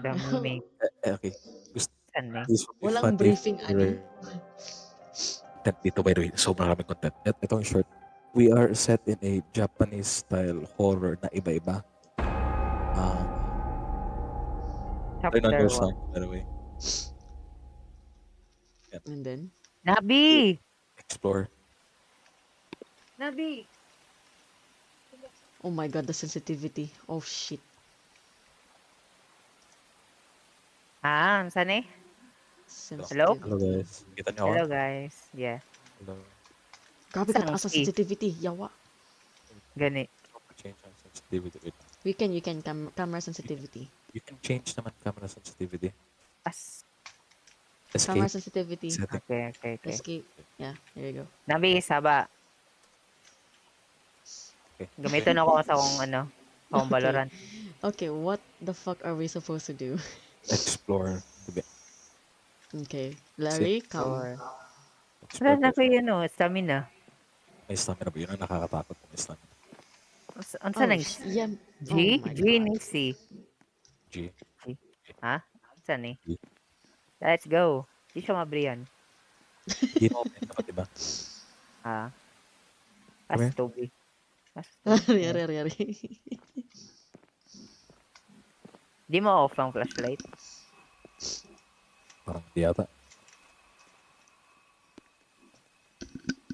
The mimic. Okay. Saan eh? This would be fun Walang if briefing, we were content dito, by the way. Sobrang maraming content. Ito ang short. We are set in a Japanese-style horror na iba-iba. Um, turn on Chapter your 1. sound, by the way. Yan. And then, Nabi! Explore. Nabi! oh my god, the sensitivity. Oh shit. Saan eh? Hello? Hello, Sensitivity. guys. Kita niyo ako? Hello guys. Yeah. Hello. Grabe ka Saan taas ang si? sensitivity. Yawa. Gani. Change ang sensitivity. Wait. You can, camera sensitivity. You can change naman camera sensitivity. As. Camera Escape sensitivity. setting. Okay. Escape. Yeah, there you go. Nabi, saba. Okay. Gamitin ako sa kung kung Okay. Valorant. Okay, what the fuck are we supposed to do? Explore. Diba? Okay. Larry, come. Or, Explore. wala na ko yun stamina. May stamina ba? Yun ang nakakatakot kung may stamina. Unsa nang Yeah. G? Oh my G god. ni C. G. G. Ha? Unsa ni? G. Let's go. Di siya mabriyan. Hindi na open dapat, diba? Ha? Come As here. Toby. As Yari. Di mo off ang flashlight. Parang di yata.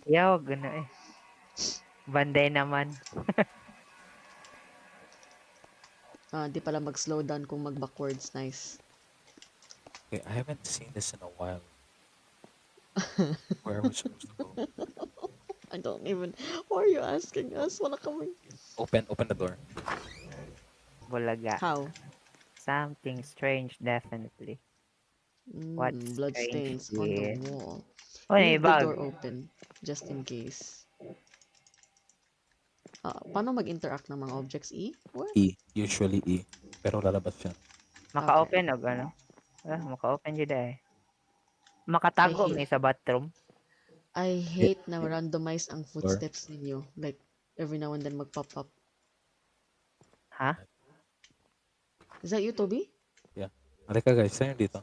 Yaw, gano eh. Banday naman. Di pala mag-slow down kung mag-backwards. Nice. Okay, I haven't seen this in a while. Where are we supposed to go? I don't even... Why are you asking us? Wala kami. Open the door. Bulaga. How? Something strange, definitely. What's Blood strange stains on the here? wall. Oh, Leave the bag. door open, just in case. Paano mag-interact ng mga objects? E? What? E. Usually E. Pero lalabas siya. Maka-open og maka-open jud eh. Makatago I hate- may sa bathroom. I hate na randomize ang Door. footsteps ninyo. Like, every now and then mag-pop up. Ha? Is that you, Toby? Yeah. Halika guys, saan yun dito?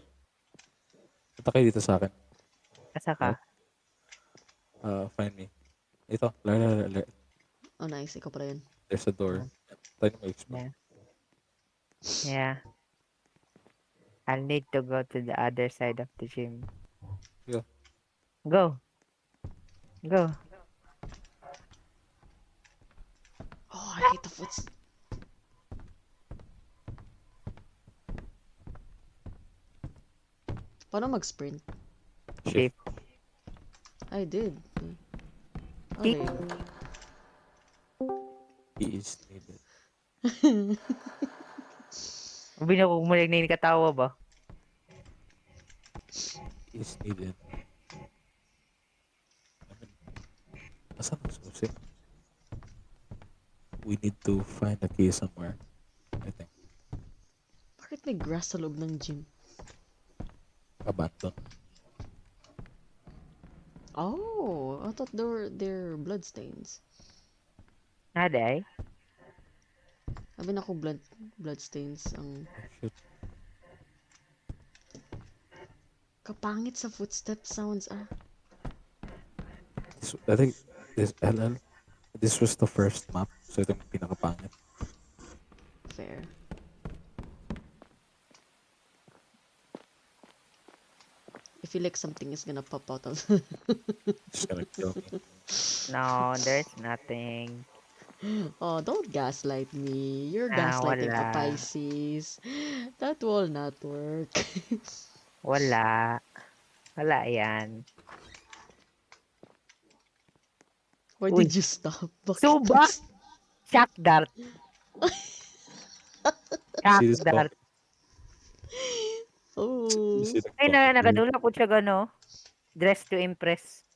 Punta kayo dito sa akin. Asa ka? Find me. Ito. Lar. Oh, nice. Ikaw pala yun. There's a door. Tayo mo explore. Yeah. I'll need to go to the other side of the gym. Yeah. Go. Oh, I hate the footsteps. Paano mag-sprint? Shift. I did. Tick. Okay. E is needed. Ubi na kung mulig na yung katawa ba? E is needed. Asan ang susi? We need to find a key somewhere. I think. Bakit may grass sa loob ng gym? Abandon. Oh, I thought they're bloodstains. Naday? Sabi na ko bloodstains ang Oh, shit. kapangit sa footstep sounds I think this LL. This was the first map. So ito yung pinakapangit. fair. I feel like something is gonna pop out of Just gonna kill me. No, there's nothing. Oh, don't gaslight me. You're gaslighting a Wala. Pisces. That will not work. Wala. Wala yan. Why Uy. did you stop? Bakit Suba! Shock dart. Shock See this dart. Oh, Ay, nakadula po siya gano. Dress to impress.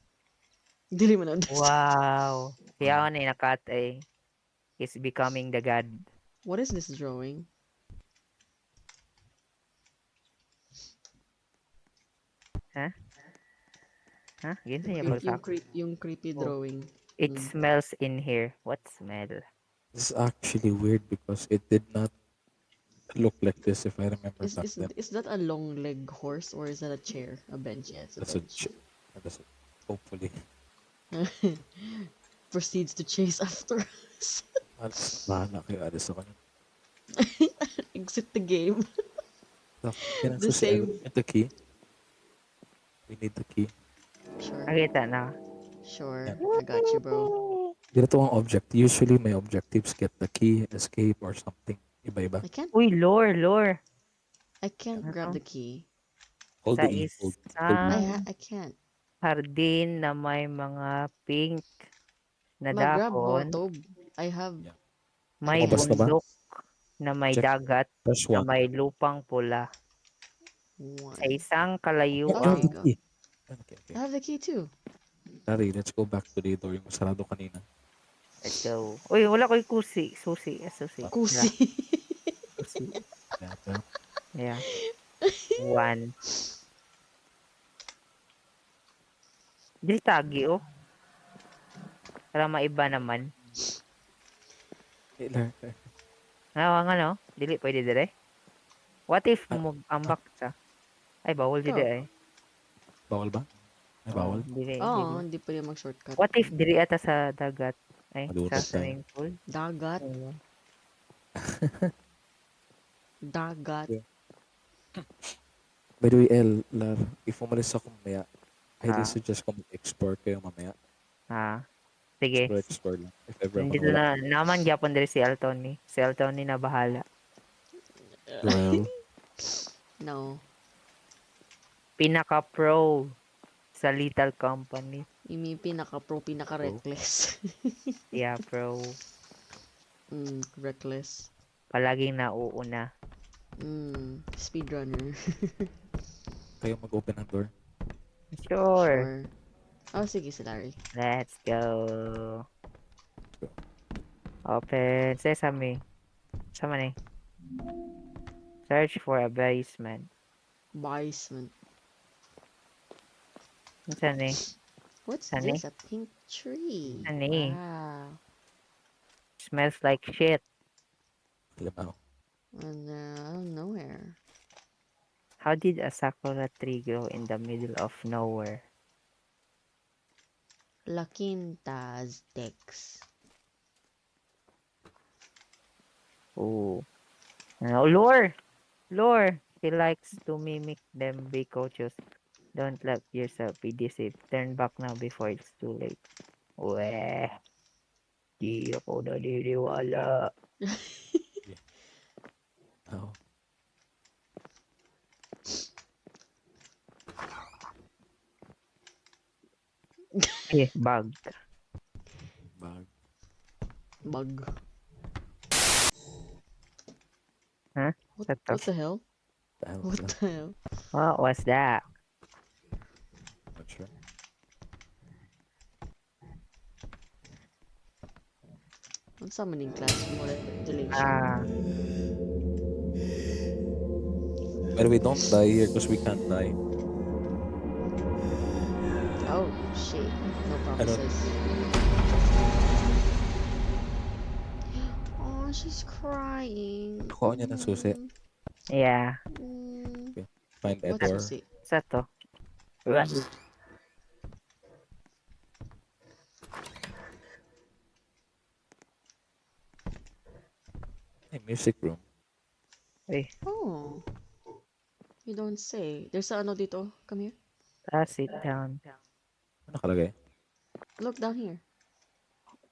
dili mo na. Wow. Kaya ako na nakat eh. He's becoming the god. What is this drawing? Ha? Ginsa niya Yung, balsak. yung creepy Oh. drawing. It smells in here. What smell? This is actually weird because it did not look like this if I remember Is back is then. is that a long leg horse or is that a chair? A bench? Yeah, it's a That's a bench. that's a, hopefully. Proceeds to chase after us. Alis na bahala kayo. Alis ako niyan. Exit the game. Yan ang The susi. I same. need the key. We need the key. Sure. Nakita na. Sure. Yan. I got you, bro. Ganito ang object. Usually, my objectives get the key, escape, or something. Iba-iba. I can't Uy, lore. I can't Ano grab to? the key. Hold Sa the E. Hold E. isang I can't. hardin na may mga pink na Mag-grab ho, dahon, Tob. I have Yeah. I may Lumabas can't. na ba? bundok na may Check. dagat Press na 1. may lupang pula. Sa One. isang Yeah, I have There you the kalayuan. go. key. Okay, okay. I have the key too. Larry, let's go back to the door yung sarado kanina. Let's go. Uy, wala ko yung susi. Yeah, Kusi. susi. Never. Yeah. One. Dili tagi, oh. Para maiba naman. Hey, Larry. Nga no? Dili pwede dire. What if Ah, ambak sa? Ay, bawal dili Go. ay. bawal ba? Ay, Oh, bawal. dili. Oh, hindi pwede mag-shortcut. What if dili ata sa dagat? Ay, sa Malunod tayo. swimming pool? Dagat. Ayun. Dagat. Yeah. By the way, Lar, if umalis ako mamaya, highly Ah, suggest ko mag-explore kayo mamaya. sige. Explore lang. If ever man Nandito wala na kayo. naman gyapon diri si Altoni. Si Altoni na bahala. Joel, No. Pinaka-pro sa Lethal Company. Imi pinaka-pro, pinaka-reckless. Yeah, pro. Reckless. Palaging nauuna. Speedrunner. kayo mag-open ng door. Sure. Sure. Oh, sige si Larry. Let's go. Open sesame. Sama ni. Search for a basement. Basement. Saan ni? What's Saan ni? this? A pink tree. Saan ni? Wow. Smells like shit. Limaw. And out of nowhere. How did a sakura tree grow in the middle of nowhere? La Quinta Aztecs. Ooh. Lure! Lure! He likes to mimic them. Be cautious. Don't let yourself be deceived. Turn back now before it's too late. Weh. Di ako naniniwala. Oh. Bug. Bag. Bug. Huh? What the hell? Dahil What lang. the hell? What was that? Not sure. Ang summoning class modulation. By the way, don't die here because we can't die. Oh, shit. No promises. Oh, she's crying. Kuha niya ng susi. Yeah. Find What Edward. susi? Sa to? Hey, music room. Uy, Oh. You don't say. There's a ano dito. Come here. sit down. Ano nakalagay? Look down here.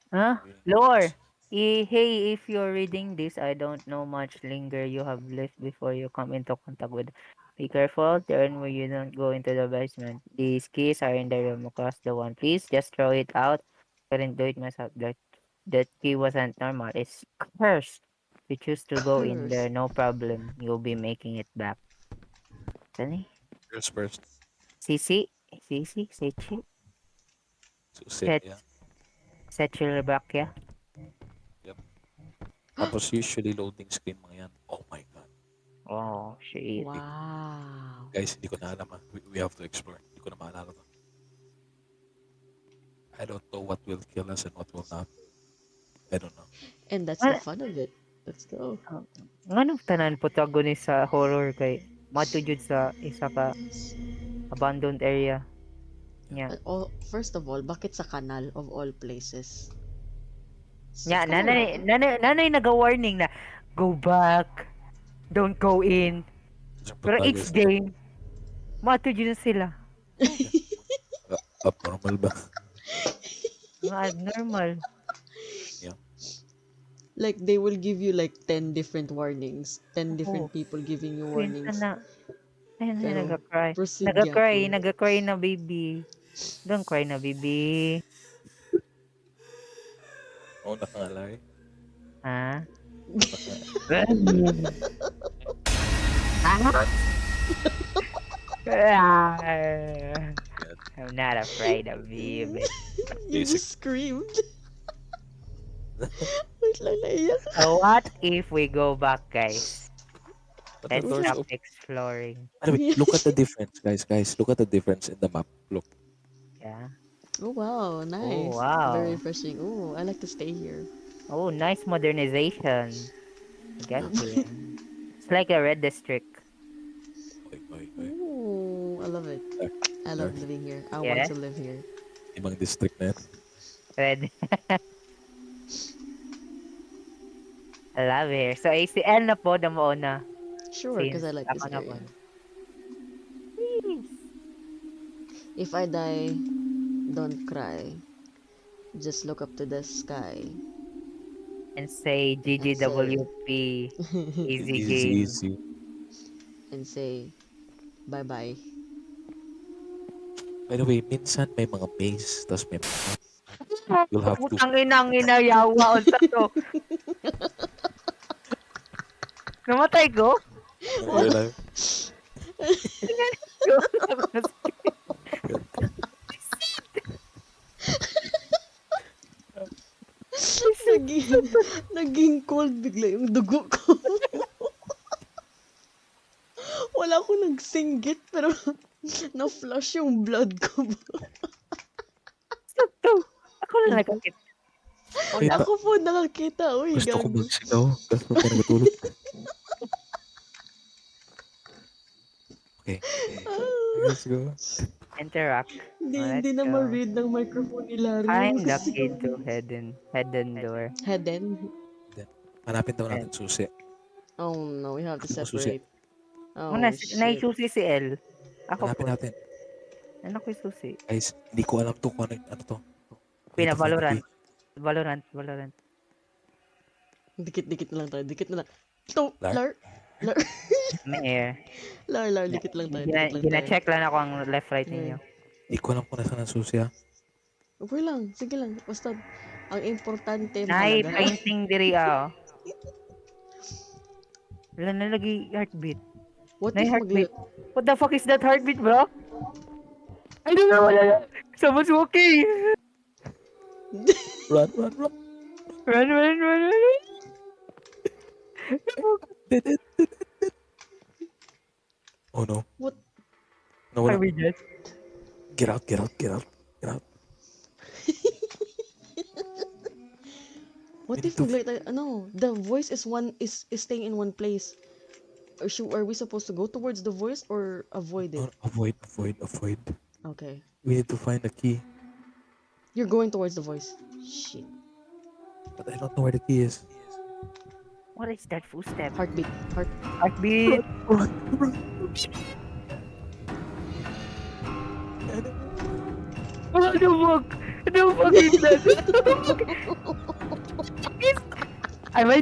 Huh? Lore! Hey, if you're reading this, I don't know much linger you have left before you come into contact with. Be careful, turn where you don't go into the basement. These keys are in the room across the one. Please just throw it out. Couldn't do it myself. That key wasn't normal. It's cursed. If you choose to go in there, Curse. no problem. You'll be making it back. Sani? Girls first. Sisi? Sechi? Susi. Set. Yeah. Setchilbakya? Tapos usually loading screen mga yan. Oh my God. Oh, shit. Wow. Guys, hindi ko na alam. We have to explore. Hindi ko na maalala to. I don't know what will kill us and what will not. I don't know. And that's the fun of it. Let's go. Nganong tanan protagonist sa horror kay mato jud sa isa ka abandoned area nya. First of all, bakit sa kanal of all places? So, Nya come on. nanay naga-warning na go back, don't go in. Isang Pero each protagonist. game mato jud na sila. Abnormal ba? Mga abnormal. Yeah. Like, they will give you like 10 different warnings. 10 Oo. different people giving you Minsan warnings. na ayun na Pero, naga-cry. proceed Naga-cry, gyapon. naga-cry na baby. Don't cry na baby. Oo, nakangalay. Ha? Naka- I'm not afraid of you, baby. You Basic. just screamed. Wait lang, naiyak. So what if we go back, guys? But the Let's doors stop open. exploring. Anyway, look at the difference, guys. Guys, look at the difference in the map. Look. Yeah. Oh, wow. Oh, Nice. Very wow. refreshing. Oh, I like to stay here. Oh, nice modernization. I got Yeah. here. It's like a red district. Oy, oy, oy. Oh, I love it. There, I there. love living here. I want Yeah, to live here. Ibang district na yan. red. I love here. So, ACL na po na mauna. Sure, because I Since like ako this na po. area. If I die, don't cry. Just look up to the sky And say and say, GGWP. Easy Easy, game. easy. and say, bye-bye. By the way, minsan may mga maze, tapos may mga you'll have to Putang inang inayawa. Unsa to? Namatay ko? real life. naging, naging cold bigla yung dugo ko. Wala akong nagsinggit, pero na-flush yung blood ko. to? Ako na nakakita. Wait, Ako po nakakita. Uy, gusto ko gagi. magsigaw. Gusto ko nagatulog. Okay. Let's go. Interact. Hindi, Oh, hindi let's na go. ma-read ng microphone ni Larry I'm yung the kasi kid to head and door. Heden. Then, hanapin daw And, natin susi. Oh no, we have to Gusto mo susi? separate. muna, Oh shit. naisusi si L. Ako Hanapin po. natin. Ano ko susi? Guys, hindi ko alam to kung ano to. We need Pina, to find the Valorant. key. Valorant. Dikit-dikit na lang tayo. Dikit na lang. To, Lar? Lar. Lar. May air. Lar, dikit lang tayo. Dikit lang tayo. Gina-check lang ako ang left right Okay. ninyo. Hindi ko alam kung nasaan ang susi ha. Okay lang. Sige lang. Basta, ang importante, Nay, mahalaga. painting diri ah. Wala na lagi heartbeat. What Nay if heartbeat. What the fuck is that heartbeat, bro? I don't know. Someone's walking. Run. Run. Dead. Oh no. What? Nawala. Are we dead? Get out. What We if need to the voice is staying in one place? Are we supposed to go towards the voice or avoid it? Avoid. Okay. We need to find the key. You're going towards the voice. Shit. But I don't know where the key is. What is that footstep? Heartbeat. Heartbeat. Run. What the fuck? The fuck is that? Am I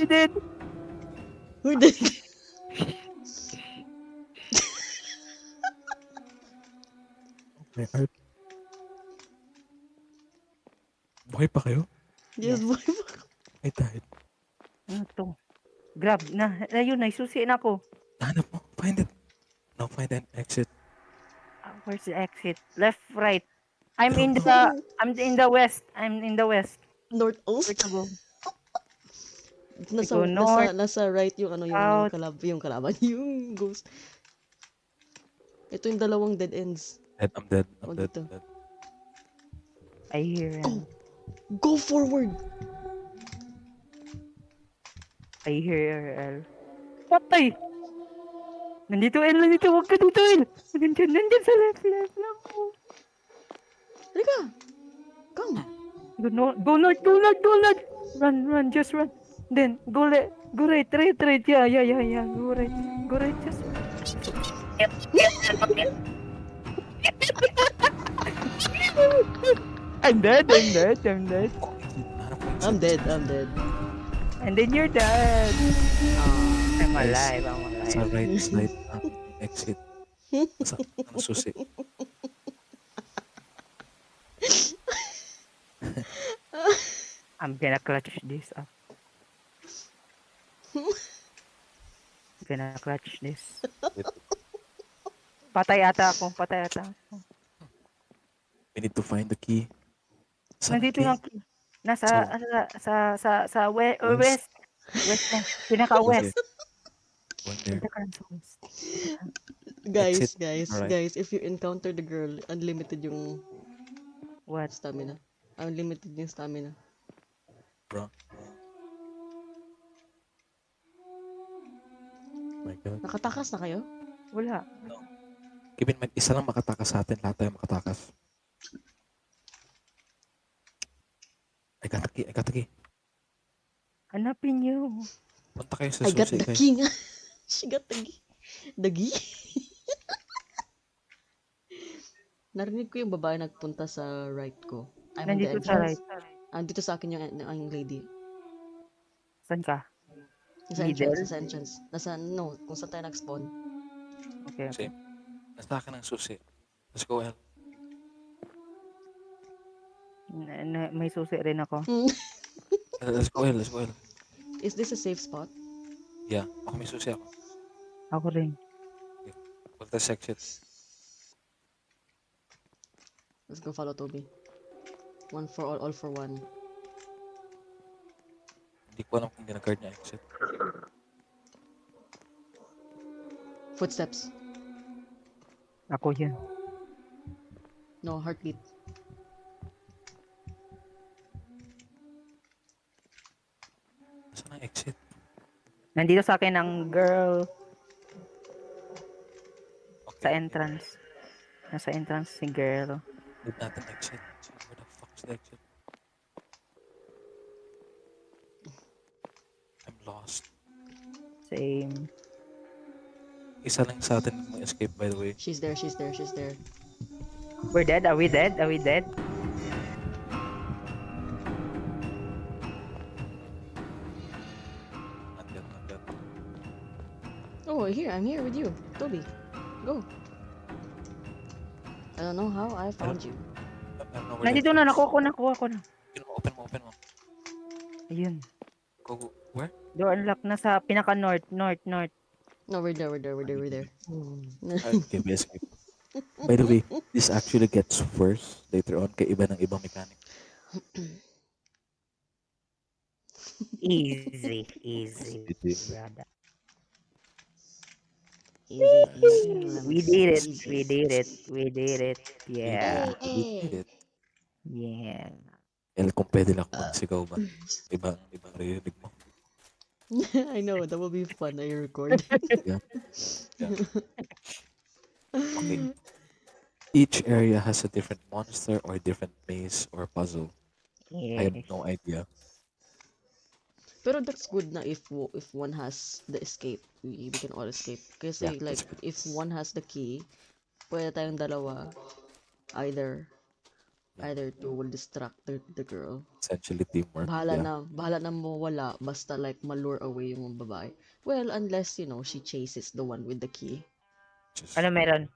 dead? Who did? My heart. Buhay pa kayo? Yes, boy. I died. Ano to? Grab na. Ayun, naisusi na ako. Hanap mo. Find it. Now find an exit. Where's the exit? Left, right. I'm I in don't the west. I'm in the west. Where Northeast. to go? Nasa, go north, nasa right yung south. yung kalaban, yung ghost. Ito yung dalawang dead ends. I'm dead. Oh, dito. I hear him. Go forward! I hear El. Patay! Nandito El, nandito. Huwag ka dito El. Nandyan sa left lang po. Halika! Come! Go north, go north, go north. Run, just run. Then, go right, right. Yeah. Go right, just. I'm dead. Oh, exit. Hanap ko I'm exit. dead. And then you're dead. Ah. I'm Guys, alive. sa right side ng exit. Sa ang susi. I'm gonna clutch this up. Gonna clutch this. Wait, Patay ata ako. we need to find the key. Saan ang Nandito key? yung key. Nasa Sa- sa West. west. West na. Pinaka Okay. west. Going there. Pinaka west. Guys, Exit. Alright. guys, if you encounter the girl, unlimited yung What? stamina. Unlimited yung stamina. Bro. My God. Nakatakas na kayo? Wala. Keep in mind, isa lang makatakas sa atin. Lahat tayo makatakas. I got the key. Hanapin niyo. Punta kayo sa I got susi, the guys. key nga. She got the key. The key? Narinig ko yung babae nagpunta sa right ko. I'm in the Nandito sa right. entrance. Dito sa akin yung lady. Saan ka? Nasa Middle? entrance. No, kung saan tayo nag-spawn. Okay. Same. Nasa akin ang susi. Let's go, El. May susi rin ako. Let's go, El. Is this a safe spot? Yeah. Ako may susi ako. Ako rin. Punta sa exit. Let's go follow Toby. One for all for one. Hindi ko alam kung gina-guard niya exit. Footsteps. Ako yun. No, heartbeat. Saan ang exit? Nandito sa akin ang girl sa Okay. entrance. Nasa entrance si girl. Need natin exit. Where the fuck's the exit? I'm lost. Same. Isa lang sa atin mo escape, by the way. She's there. We're dead? Are we dead? Not yet. Oh, I'm here with you. Toby. Go. I don't know how I found you. I don't know where Nandito the na, exit is. nakuha ko na. Open mo. Ayun. Go. Where? Door unlock na sa pinaka north. No, we're there. Okay, we escape. By the way, this actually gets worse later on kay iba ng ibang mechanic. Easy. Brother. Easy. We did it. Yeah. We did it. Yeah. El, kung pwede lang ako magsigaw ba? Ibang rinig mo. I know, that will be fun. I record. Yeah. Okay. Each area has a different monster or different maze or puzzle. I have Yes. no idea. Pero that's good na if one has the escape, we can all escape. Kasi Yeah, like that's good. if one has the key, pwede tayong dalawa either two will distract the girl. Essentially teamwork. Yeah. Bahala na mawala basta like malure away yung babae. Well, unless she chases the one with the key. Just, Ano meron?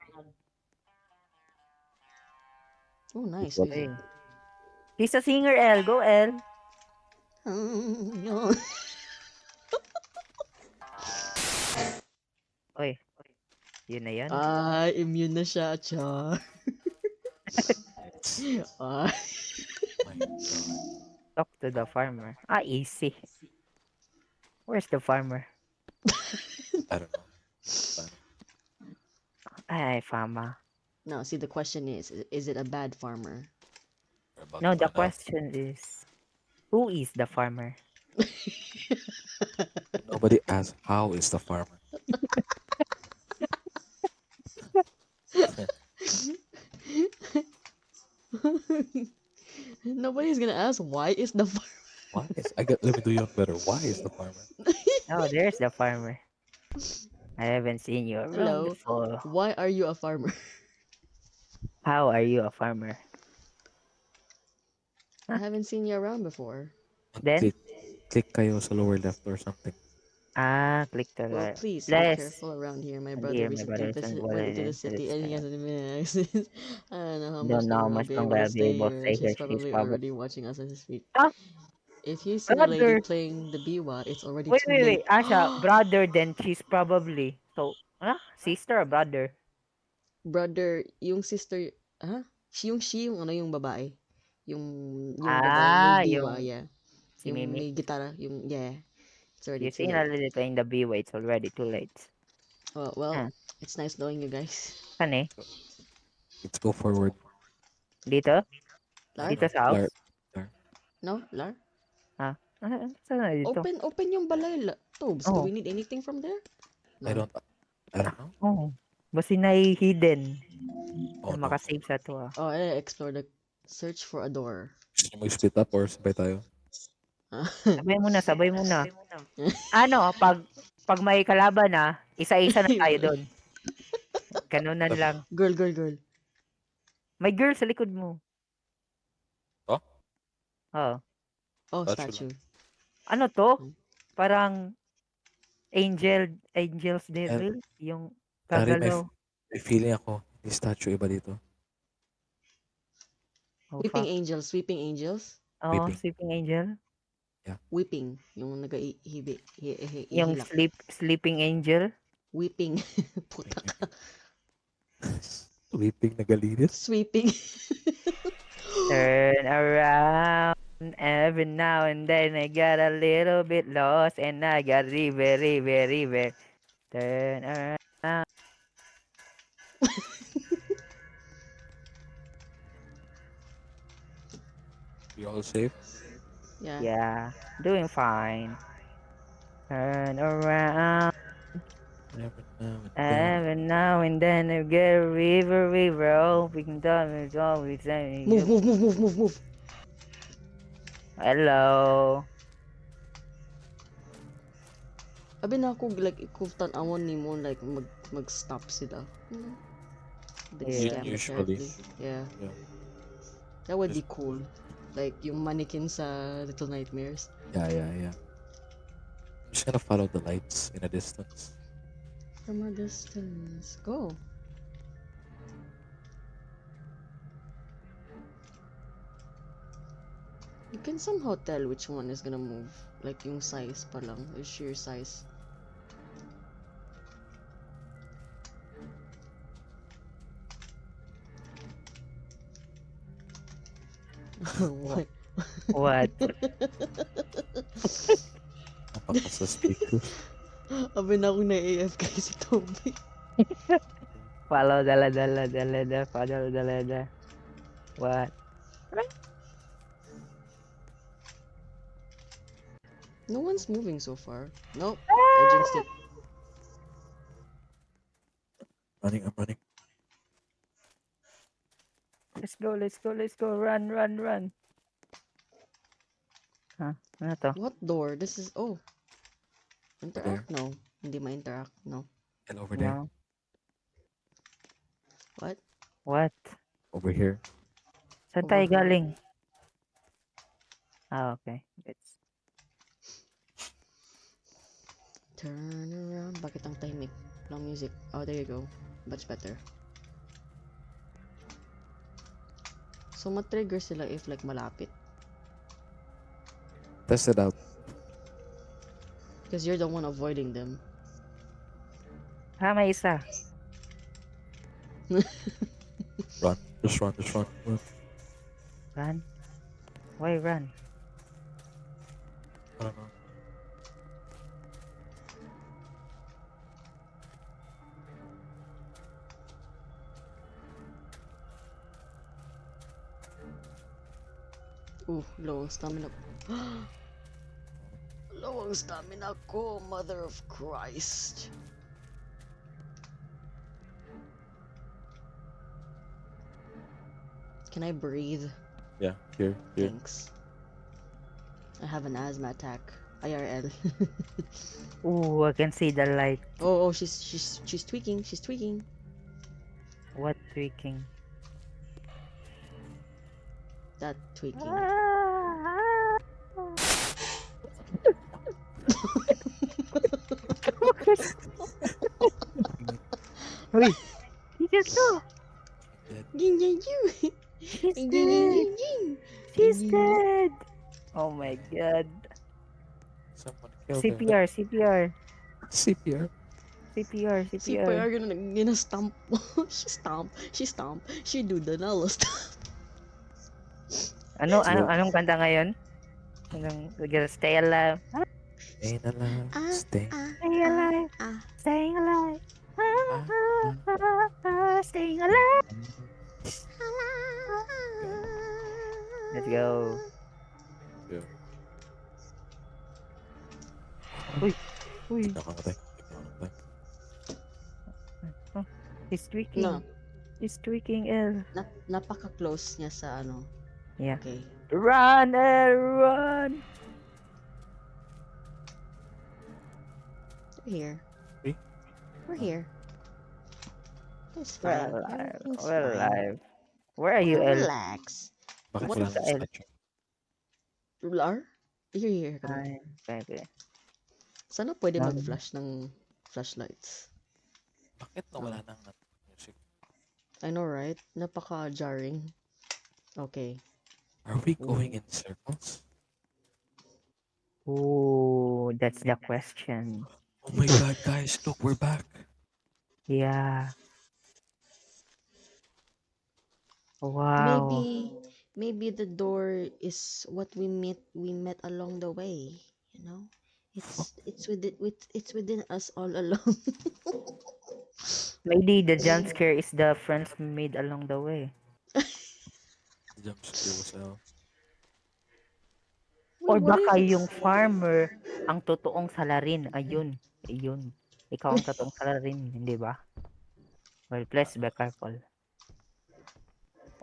Oh, nice. What? Music. He's a singer, El. Go, El. Oy. Yun na yan. Immune na siya, Char. Ah, my God. Talk to the farmer. Easy. Where's the farmer? I don't know. Ay, farmer. now, see, the question is it a bad farmer? We're about No, to the find out. question is, who is the farmer? Nobody asks how is the farmer. Nobody's gonna ask why is the farm. Why is I got let me do you one better. Why is the farmer? Oh, there's the farmer. I haven't seen you around Hello, before. why are you a farmer? How are you a farmer? I Huh? haven't seen you around before. Then, Click click kayo sa lower left or something. click the Well, right. please be Let's careful around here. My brother dear my recently brothers and went brothers into the into city this and he has an accent. I don't know how much don't know how longer I'll much be able longer to I'll be stay able to here. stay She's here. She's probably probably already watching us as we speak. ah If you see a lady brother. playing the biwa, it's already Wait, too wait, late. wait. Asha, brother. Then she's probably sister or brother. Brother, yung sister, ah? Yung ano yung babae. Yung babae may biwa, Yung yeah. si Yung Mimi. may gitara, yeah. It's already You too seen late. already playing the B way. It's already too late. Well, Ah, it's nice knowing you guys. saan eh? Let's go forward. Dito? No, Lar? Dito no. sa house? Lar. No? Lar? Ah, saan na dito? Open yung balay. Tobes, do Oh, we need anything from there? I No. don't I don't know. oh. Basi na hidden. Oh no. Makasave sa to ah. Oh, explore the search for a door. Gusto niyo mag-split up or sabay tayo? Sabay mo na, sabay mo na. Ano, pag may kalaban na, isa-isa na tayo doon. Ganunan Tab- lang. Girl. May girl sa likod mo. Oh? Oh. Oh, Statue lang. statue. Ano to? Hmm. Parang Angel's Devil? Yung Dari gagalaw. may feeling ako. May statue iba dito. Oh, Weeping fuck. angels, weeping angels. Oh, Weeping. Sleeping Angel. Weeping, yung Yung ihilak. Sleeping Angel. Weeping. Puta ka. Weeping na galinis. Sweeping. Turn around. Every now and then I got a little bit lost and I got river. Turn around. You all safe? Yeah. Yeah, doing fine. Turn around. Every now and then. Every now and then I get a river. Oh, we can done it always saying Move, you. move, move, move, move, move. Hello. Abi na ako, like, kung tan-awon ni mo, like, mag-stop sila. Bit Yeah. scam, Usually. apparently. Yeah. Yeah. That would be Just- cool. Like, yung mannequin sa Little Nightmares. Yeah. I'm just gonna follow the lights in a distance. From a distance. Go. You can somehow tell which one is gonna move. Like, yung size pa lang. Yung sheer size. What? What? Napaka-suspicious. Abi na ako na-AFK si Toby. Follow dala. Follow dala. What? No one's moving so far. Nope. I jinxed it. I'm running. Let's go. Run. Huh? Ano to? What door? This is... Oh. There. Interact? No. Hindi ma-interact. No. And over there. No. What? What? Over here. Saan Over tayo here? galing? Okay. It's Turn around. Bakit ang tahimik? Long music. Oh, there you go. Much better. So, ma-trigger sila if like malapit. Test it out. Because you're the one avoiding them. may isa. Run. Just run. Run? Why run? I don't know. Ooh, low ang stamina. Low ang stamina ko, Mother of Christ. Can I breathe? Yeah, here. Thanks. I have an asthma attack. IRL. Ooh, I can see the light. Oh, she's tweaking. She's tweaking. What tweaking? That tweaking. Uy, he just saw. Ging ging ging. She's Ging ging ging dead. ging ging. She's dead. Oh my god. Someone killed her. CPR, CPR, CPR. CPR, Si CPR. Payar gina-stomp. She stomp. She do the nalo stomp. Anong kanta ngayon? Stay alive. Staying alive. Stay. Stay alive. ah. Staying alive. Ah, Staying alive. Let's go. Yeah. Uy. Nakakatay. He's tweaking. No, He's tweaking L. napaka-close niya sa ano. Yeah. Okay. Run, L, run. We're here. Eh? We're here. It's We're fine. alive. Everything's We're fine. alive. Where are you, L? Relax. Bakit What wala the nang hell? statue? Rular? Here, come on. Ay, okay. Sana pwede Um, mag-flash ng flashlights. Bakit nawala nang music? I know, right? Napaka-jarring. Okay. Are we going in circles? Ooh, that's the question. Oh my god, guys, look, we're back. Yeah. Wow. Maybe the door is what we met along the way, you know? It's within us all along. Maybe the jump scare is the friends we made along the way. The jump scare was out. Or What baka if yung it's farmer ang totoong salarin. Ayun. Ayun. Ikaw ang totoong salarin, hindi ba? Well, please be careful.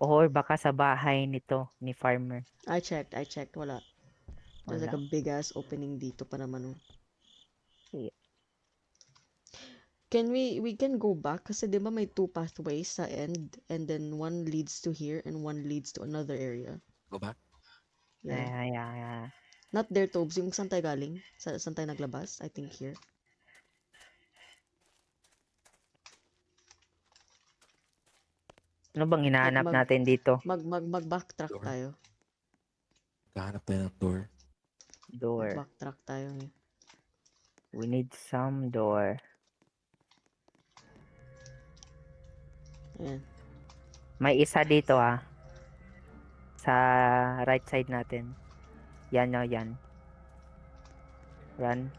Or baka sa bahay nito, ni farmer. I checked, wala. There's like Wala. a big ass opening dito pa naman. Oh. Yeah. Can we can go back kasi 'di ba may two pathways sa end and then one leads to here and one leads to another area. Go back. Yeah. Yeah. Not there, Tobes. Yung saan tayo galing? Saan tayo naglabas? I think here. Ano bang hinahanap mag- natin dito? Mag-backtrack Door. tayo. Kahanap tayo ng door. Door. Backtrack tayo. We need some door. Ayan. May isa dito sa right side natin. Yan o, yan. Run.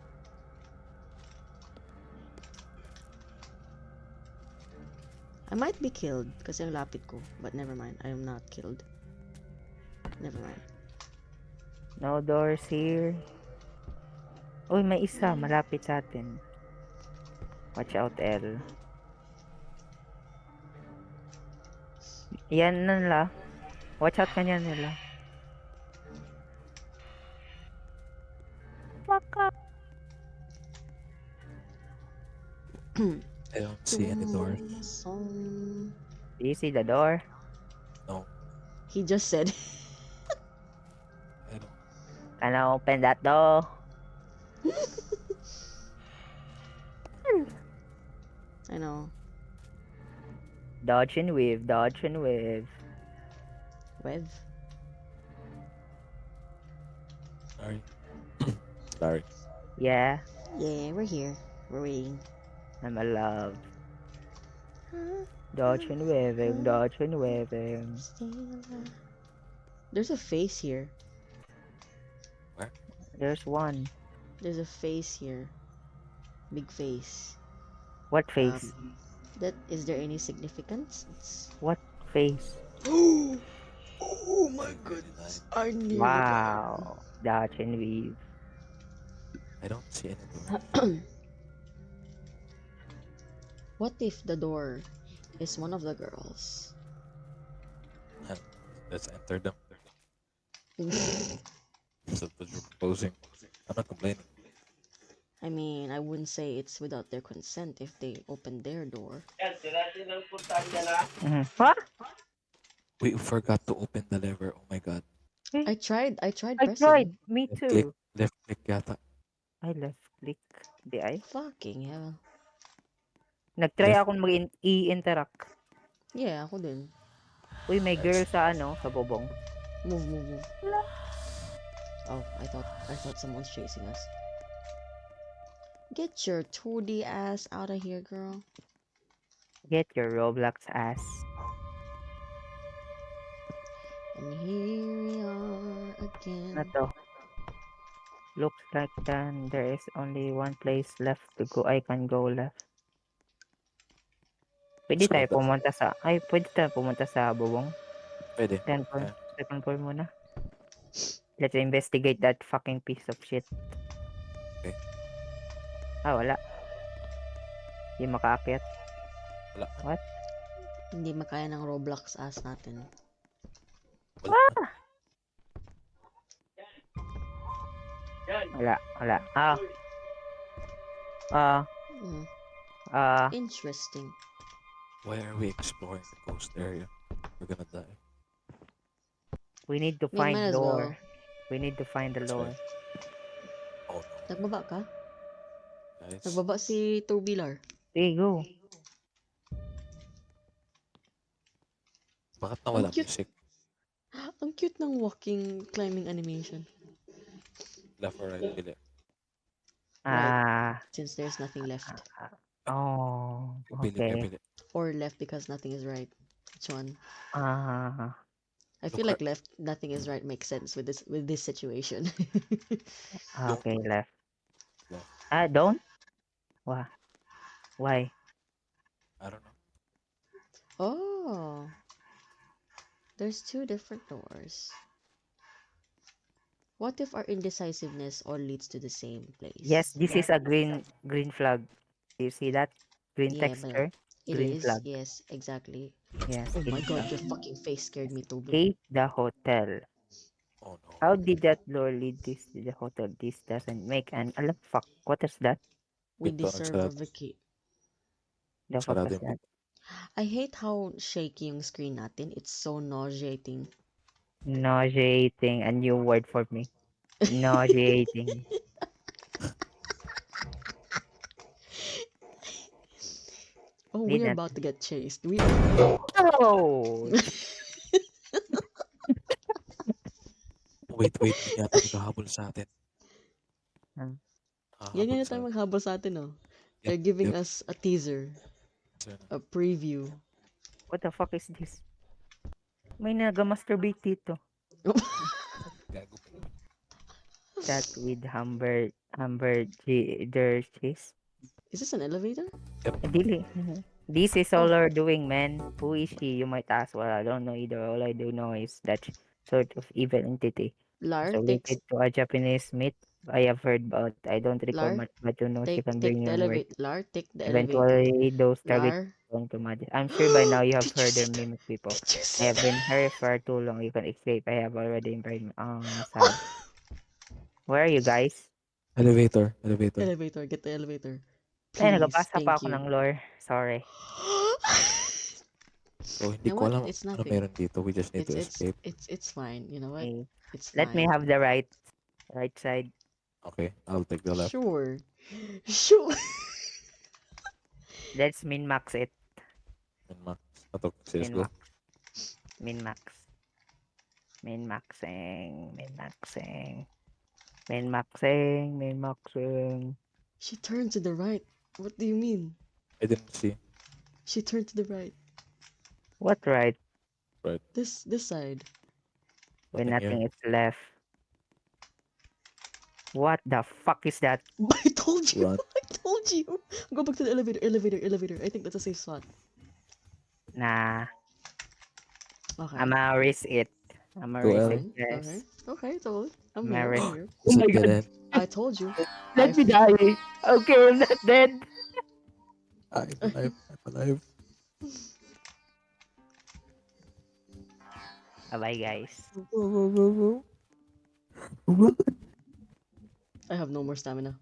I might be killed kasi ang lapit ko. But never mind. I am not killed. Never mind. No doors here. Uy, may isa. Malapit sa atin. Watch out, L. Yan na nila. Watch out kanya nila. Baka. I don't see any doors. Do you see the door? No, He just said. I don't. Can I open that door? I know. Dodge and weave, dodge and weave. Wev. Sorry. Sorry. Yeah, Yeah, we're here. We're waiting. I'm alive. Dodge and weaving, dodge and weaving. There's a face here. There's one. There's a face here. Big face. What face? That is there any significance? What face? Oh my goodness! I knew Wow. Dodge and weave. I don't see any door. What if the door is one of the girls? Man, let's enter them. That's what you're proposing. I'm not complaining. I mean, I wouldn't say it's without their consent if they open their door. What? We forgot to open the lever. Oh my god. Eh, I tried I tried. pressing. Me Left click. too. Left click yata. I left click. Di ay. Fucking hell. Nag-try Left. akong i-interact. Yeah, ako din. Uy, may girl Nice. sa ano, sa bobong. Move, move, move. Oh, I thought someone's chasing us. Get your 2D ass out of here, girl. Get your Roblox ass. And here we are again. Na to. Looks like then there is only one place left to go. I can go left. Pwede Let's go. tayo pumunta sa... Ay, pwede tayo pumunta sa bubong. Pwede. Second, Yeah. second floor muna. Let's investigate that fucking piece of shit. Okay. Ah, wala. Hindi makaakyat. Wala. What? Hindi makaya ng Roblox ass natin. Wala. Wala. Wala. Ah. Hmm. Ah. Interesting. Why are we exploring the coast area? We're gonna die. We need to May find might as lore. well. We need to find the That's lore. right. Oh no. Nagbaba ka? Guys. Nagbaba si Tobilar. Hey, go. Bakit nawala cute. music? Ang cute ng walking climbing animation. Left or right? Pili. Ah. Since there's nothing left. Oh. Pili. Okay. Pili. Or left because nothing is right. Which one? Ah. I feel Look like left nothing is right makes sense with this situation. Okay, left. Left. Ah, don't? Why? Why? I don't know. Oh. There's two different doors. What if our indecisiveness all leads to the same place? Yes, this is a green flag. Do you see that? Green Yeah, but texture? it Green is. flag. Yes, exactly. Yes, Oh my green god, flag. your fucking face scared me, Toby. Escape the hotel. Oh no. How did that door lead this to the hotel? This doesn't make an... Alam, fuck. What is that? We Pinto deserve a nagsarado. vacate. The fuck Sarado is yung that? pinto. I hate how shaky yung screen natin. It's so nauseating. Nauseating. A new word for me. Nauseating. Oh, Did we're not... about to get chased. We are. Oh! Wait. May yata naghahabol sa atin. Hmm. Ganyan Hahabol na sa tayo atin. maghabol sa atin, oh. Yep, They're giving yep. us a teaser, Sir, a preview. What the fuck is this? May naga-masturbate dito. gago. Chat with Humber Cheese. Is this an elevator? Dili. This is all we're doing, man. Who is she? You might ask. Well, I don't know either. All I do know is that sort of evil entity. Lar, So related to a Japanese myth I have heard about. I don't recall Lar, much, but you know she can take bring the your word. elevator. Lar, take the elevator. Eventually, those targets Lar, are going to magic. I'm sure by now you have did you heard see their that? mimic people. Did you I see have been that? here for too long. You can escape. I have already been sad. Where are you guys? Elevator. Elevator, get the elevator. Ay, Please, nagabasa pa thank ako you. ng lore. Sorry. So, hindi You know ko what? alam It's ano nothing. meron dito. We just need to escape. It's fine. You know what? Okay. It's Let me fine. have the right side. Okay, I'll take the left. Sure. Let's min-max it. Min-max. Ato, CSGO. Min-max. Min-maxing. She turned to the right. What do you mean? I didn't see. She turned to the right. What right? Right. This side. When Nothing nothing here. is left. What the fuck is that? I told you. Run. I told you. Go back to the elevator. I think that's a safe spot. Nah, Okay. I'ma risk it. Go L. Yes. Okay. Okay, so I'm here. Merit. I'm here. Oh Is my it dead god, end? I told you. let me die. Okay, I'm not dead. I'm alive. I'm alive. Bye, guys. Whoa, whoa, whoa, whoa. What? I have no more stamina.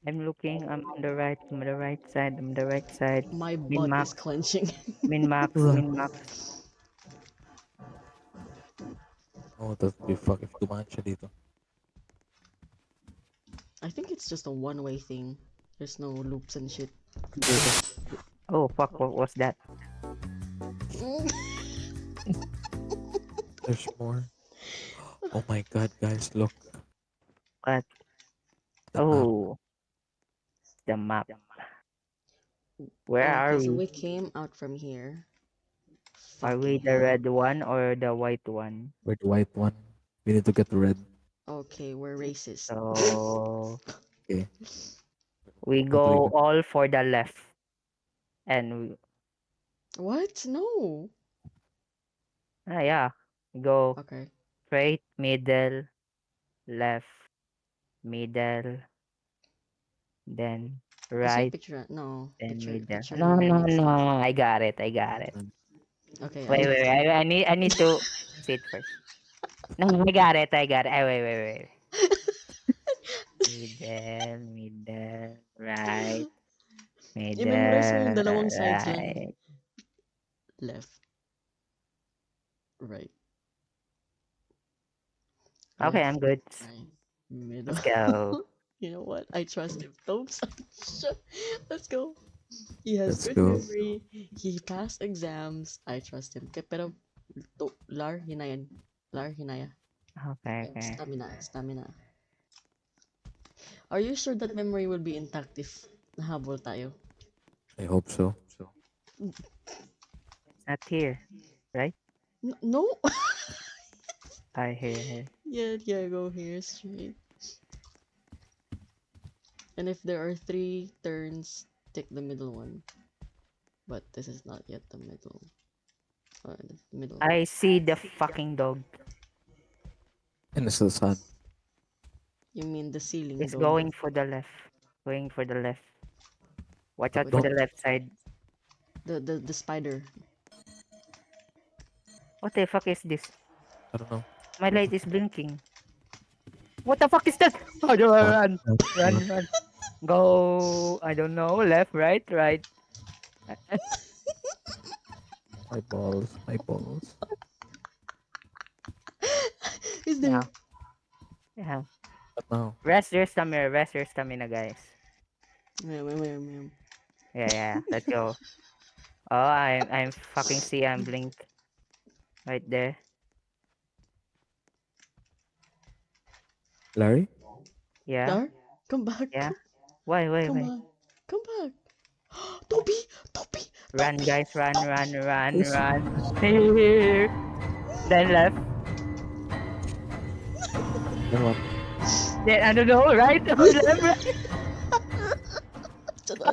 I'm looking. I'm on the right. I'm on the right side. I'm on the right side. My Min butt max. is clenching. Min max. Run. Min max. Oh, that'd be fucking dumaan siya dito. I think it's just a one-way thing. There's no loops and shit. Dito. Oh fuck! What was that? There's more. Oh my god, guys, look. What? The map. Oh, the map. Where are Okay, so we? we came out from here. Are we Fucking the hell. red one or the white one? We're the white one. We need to get red. Okay, we're racist. So Okay. we How do we go go? all for the left, and we, What? No. yeah, we go Okay. straight, middle, left, middle, then Is your right, picture? No. then Picture. middle. Picture No, no, needs. no. I got it. I got it. Okay. Wait, wait, wait. I need to sit first. No, I got it. I got it. Wait, wait, wait. Middle, middle, right, I-memorize mo yung middle, dalawang sides lang. right. Left, right, Okay, left, I'm good. right, middle. Let's go. You know what? I trust him. Oops. Let's go. He has Let's good go. memory. He passed exams. I trust him. Pero, Lar, hinayan. Lar, hinaya. Okay, okay. Stamina, stamina. Are you sure that memory will be intact if nahabol tayo? I hope so. It's not here, right? No? I hear. Yeah, go here straight. And if there are 3 turns, take the middle one. But this is not yet the middle. The middle. I see the fucking dog. And it's the sun. You mean the ceiling It's dog? going for the left. Going for the left. Watch out for the Don't. left side. The spider. What the fuck is this? I don't know. My light is blinking. What the fuck is that? Oh, Run, run, run, run, run. run. Go. I don't know. Left, right, right. My balls. My balls. Is there? Yeah. Yeah. But now. Rest your stamina. Rest your stamina, guys. Ma'am. Yeah, yeah. Let's go. Oh, I'm fucking see. I'm blink right there. Larry? Yeah, Dar, come back. yeah. Why, wait, Come wait. back. Come back. Toby! Toby! Run, Toby! guys. Run, run, run, Yes. run. Here. Then left. Then what? Then I don't know. Right or left. Right.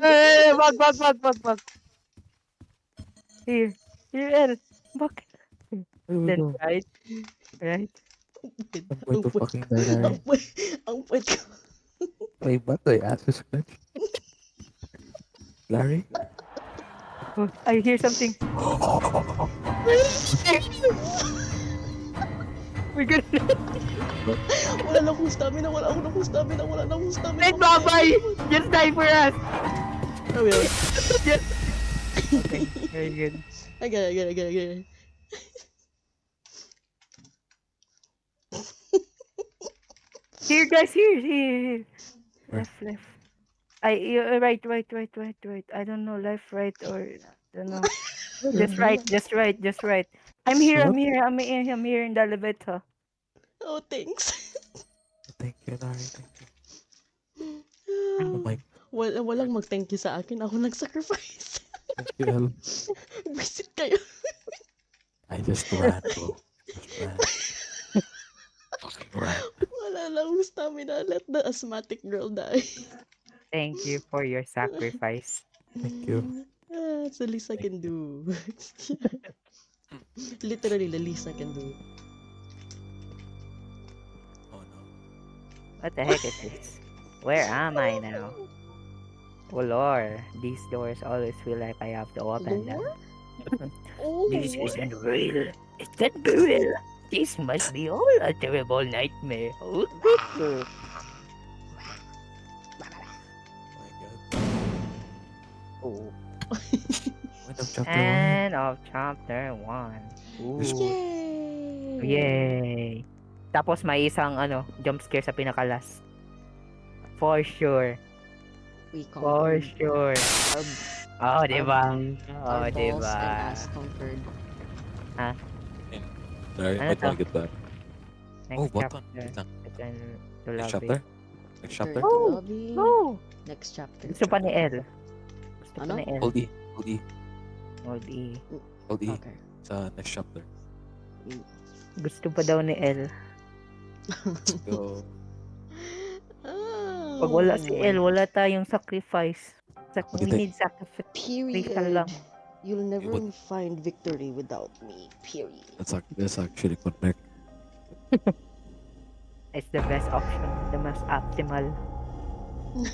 Hey, back. Here. Here, El. Back. Where do we Then go? right. Right. I'm going Ang to puwet fucking ko. die, Larry. Ang puwet ko. My butt, my ass is clenched. Larry? Oh, I hear something. We're good. Wala na akong stamina. Wala na akong stamina. Let Babay just die for us. Oh, yeah. Just. Okay, very good. I get it. Here, guys. Here. Where? Left. Right. I don't know, left, right, or I don't know. Just right. I'm here. What? I'm here in the elevator. Oh, thanks. Thank you, Larry. Thank you. Oh my. Walang mag-thank you sa akin. Ako nag-sacrifice. Thank you, El. Visit kayo. I just ran, bro. Just ran. Fucking ran. Wala na akong stamina. Let the asthmatic girl die. Thank you for your sacrifice. Thank you. That's the least I can do. Literally, the least I can do. Oh no. What the heck is this? Where am I now? Oh lord, these doors always feel like I have to open them. Lore? Oh, This Lord. isn't real. It's not real. This must be all a terrible nightmare. Oh my god. Oh. End of chapter 1. End of chapter 1. This Ooh. Yay! Yay! Tapos may isang jump scare sa pinaka-last. For sure. We For conquered sure. our, Oh, di ba? our Oh, di balls and ba? ass conquered. Ha? And sorry, Ano might to? wanna get back. Oh, Next button. chapter. Wait lang. Return to Next lobby. chapter? Next chapter? Return to Oh! lobby. Oh! Next chapter. Gusto pa ni L. Gusto pa Ano? ni L. Hold E. Hold E. Hold E. Hold E. Okay. Sa next chapter. Gusto pa daw ni L. Let's go. Pag wala si Oh, L, wala tayong sacrifice. We Pagitay. need sacrifice period. lang. You'll never would- find victory without me. Period. That's actually correct. It's the best option. The most optimal.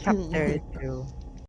Chapter 2.